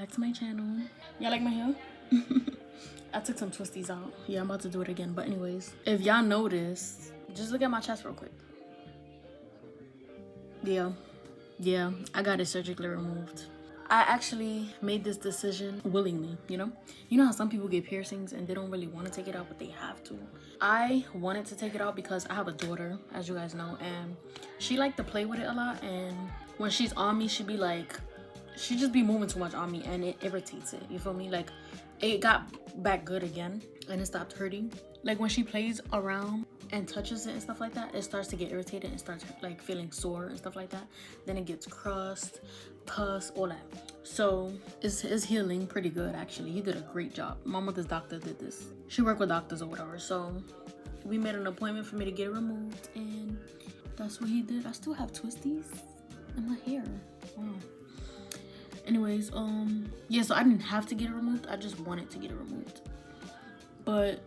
back to my channel. Y'all like my hair? I took some twisties out. Yeah, I'm about to do it again. But anyways, if y'all notice, just look at my chest real quick. Yeah, I got it surgically removed. I actually made this decision willingly, you know? You know how some people get piercings and they don't really want to take it out, but they have to? I wanted to take it out because I have a daughter, as you guys know, and she liked to play with it a lot. And when she's on me, she just be moving too much on me and it irritates it, you feel me? Like, it got back good again and it stopped hurting. Like, when she plays around and touches it and stuff like that, it starts to get irritated and starts like feeling sore and stuff like that. Then it gets crust, pus, all that. So it's healing pretty good, actually. He did a great job. My mother's doctor did this. She worked with doctors or whatever. So we made an appointment for me to get it removed, and that's what he did. I still have twisties in my hair. Wow. Anyways, yeah, so I didn't have to get it removed. I just wanted to get it removed. But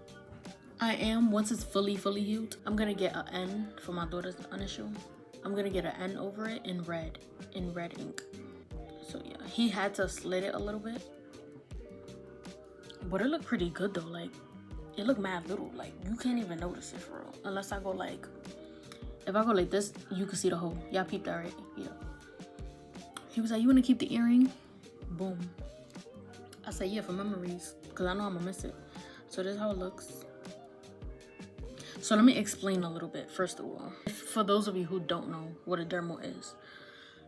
I am, once it's fully healed, I'm gonna get an N for my daughter's initial. I'm gonna get an N over it in red ink. So yeah, he had to slit it a little bit, but it looked pretty good though. Like, it looked mad little. Like, you can't even notice it for real, unless I go like, if I go like this, you can see the hole. Y'all peeped that, right? Yeah. He was like, you wanna keep the earring? Boom. I said, yeah, for memories, because I know I'm gonna miss it. So this is how it looks. So let me explain a little bit, first of all. For those of you who don't know what a dermal is.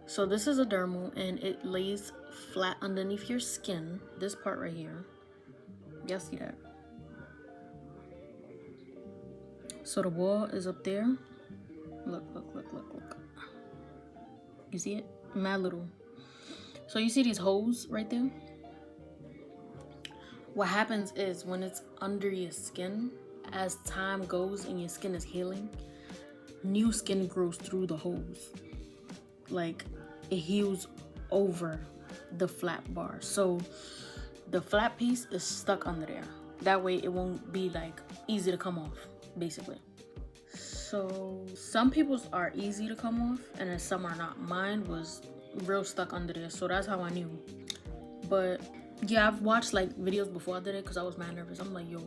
So this is a dermal, and it lays flat underneath your skin. This part right here. Y'all see that? So the wall is up there. Look. You see it? Mad little. So you see these holes right there? What happens is when it's under your skin, as time goes and your skin is healing, new skin grows through the holes. Like, it heals over the flat bar. So the flat piece is stuck under there. That way it won't be like easy to come off, basically. So some people's are easy to come off and then some are not. Mine was real stuck under there, so that's how I knew. But yeah, I've watched like videos before I did it because I was mad nervous. I'm like, yo,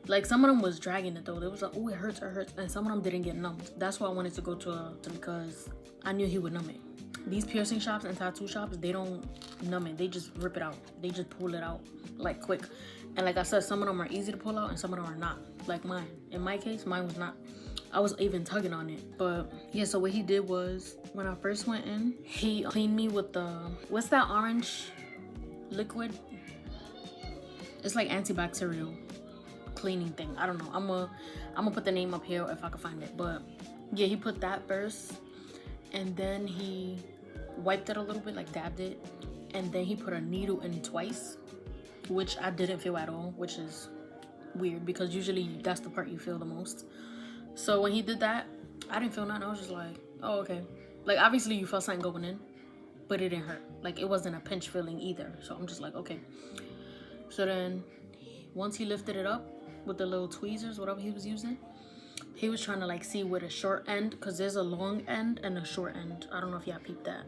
like, some of them was dragging it though. They was like, oh, it hurts, and some of them didn't get numbed. That's why I wanted to go to because I knew he would numb it. These piercing shops and tattoo shops, they don't numb it. They just rip it out. They just pull it out like quick. And like I said, some of them are easy to pull out and some of them are not. Like mine. In my case, mine was not. I was even tugging on it. But yeah, so what he did was, when I first went in, he cleaned me with the, what's that orange liquid? It's like antibacterial cleaning thing. I don't know. I'm gonna put the name up here if I can find it. But yeah, he put that first, and then he wiped it a little bit, like dabbed it, and then he put a needle in twice, which I didn't feel at all, which is weird because usually that's the part you feel the most. So when he did that, I didn't feel nothing. I was just like, oh, okay. Like, obviously you felt something going in, but it didn't hurt. Like, it wasn't a pinch feeling either. So I'm just like, okay. So then once he lifted it up with the little tweezers, whatever he was using, he was trying to like see where the short end, because there's a long end and a short end. I don't know if y'all peeped that.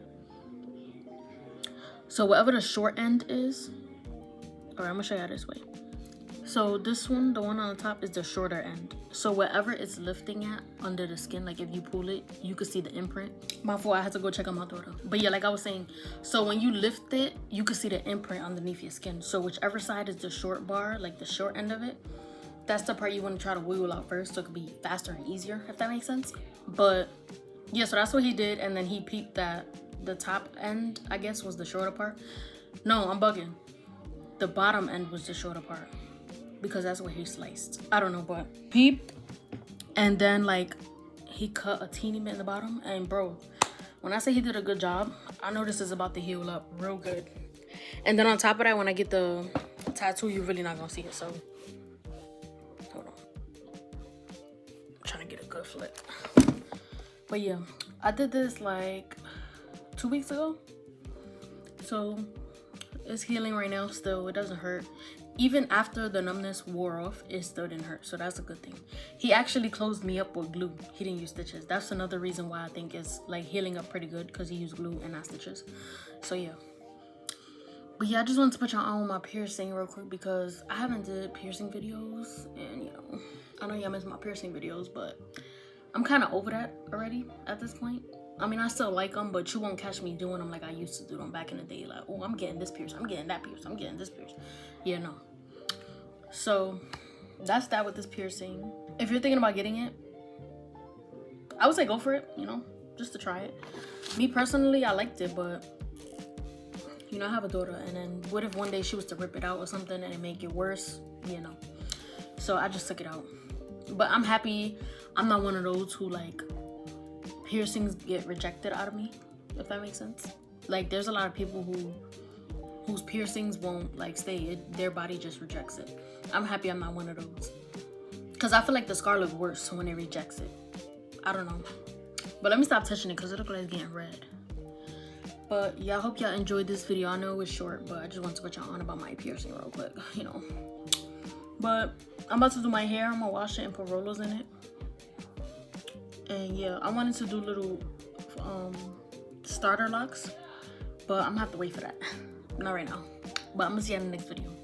So whatever the short end is, all right, I'm gonna show you this way. So this one, the one on the top, is the shorter end. So wherever it's lifting at under the skin, like if you pull it, you could see the imprint. My fault, I had to go check on my daughter. But yeah, like I was saying, so when you lift it, you could see the imprint underneath your skin. So whichever side is the short bar, like the short end of it, that's the part you want to try to wiggle out first so it could be faster and easier, if that makes sense. But yeah, so that's what he did. And then he peeped that the top end, I guess, was the shorter part. No, I'm bugging. The bottom end was the shorter part, because that's what he sliced. I don't know, but peeped. And then like he cut a teeny bit in the bottom. And bro, when I say he did a good job, I know this is about to heal up real good. And then on top of that, when I get the tattoo, you're really not gonna see it. So hold on, I'm trying to get a good flip. But yeah, I did this like 2 weeks ago. So it's healing right now still. It doesn't hurt. Even after the numbness wore off, it still didn't hurt, so that's a good thing. He actually closed me up with glue. He didn't use stitches. That's another reason why I think it's like healing up pretty good, because he used glue and not stitches. So yeah. But yeah, I just wanted to put y'all on with my piercing real quick because I haven't did piercing videos, and you know, I know y'all miss my piercing videos, but I'm kind of over that already at this point. I mean, I still like them, but you won't catch me doing them like I used to do them back in the day. Like, oh, I'm getting this pierce, I'm getting that pierce, I'm getting this pierce. Yeah, no. So that's that with this piercing. If you're thinking about getting it, I would say go for it, you know, just to try it. Me personally, I liked it, but you know, I have a daughter, and then what if one day she was to rip it out or something and it make it worse, you know? So I just took it out. But I'm happy I'm not one of those who like piercings get rejected out of me, if that makes sense. Like there's a lot of people whose piercings won't like stay, their body just rejects it. I'm happy I'm not one of those, because I feel like the scar look worse when it rejects it. I don't know, but let me stop touching it because it looks like it's getting red. But yeah, I hope y'all enjoyed this video. I know it was short, but I just want to put y'all on about my piercing real quick, you know. But I'm about to do my hair. I'm gonna wash it and put rollers in it. And yeah, I wanted to do little starter locks, but I'm gonna have to wait for that. Not right now. But I'm gonna see you in the next video.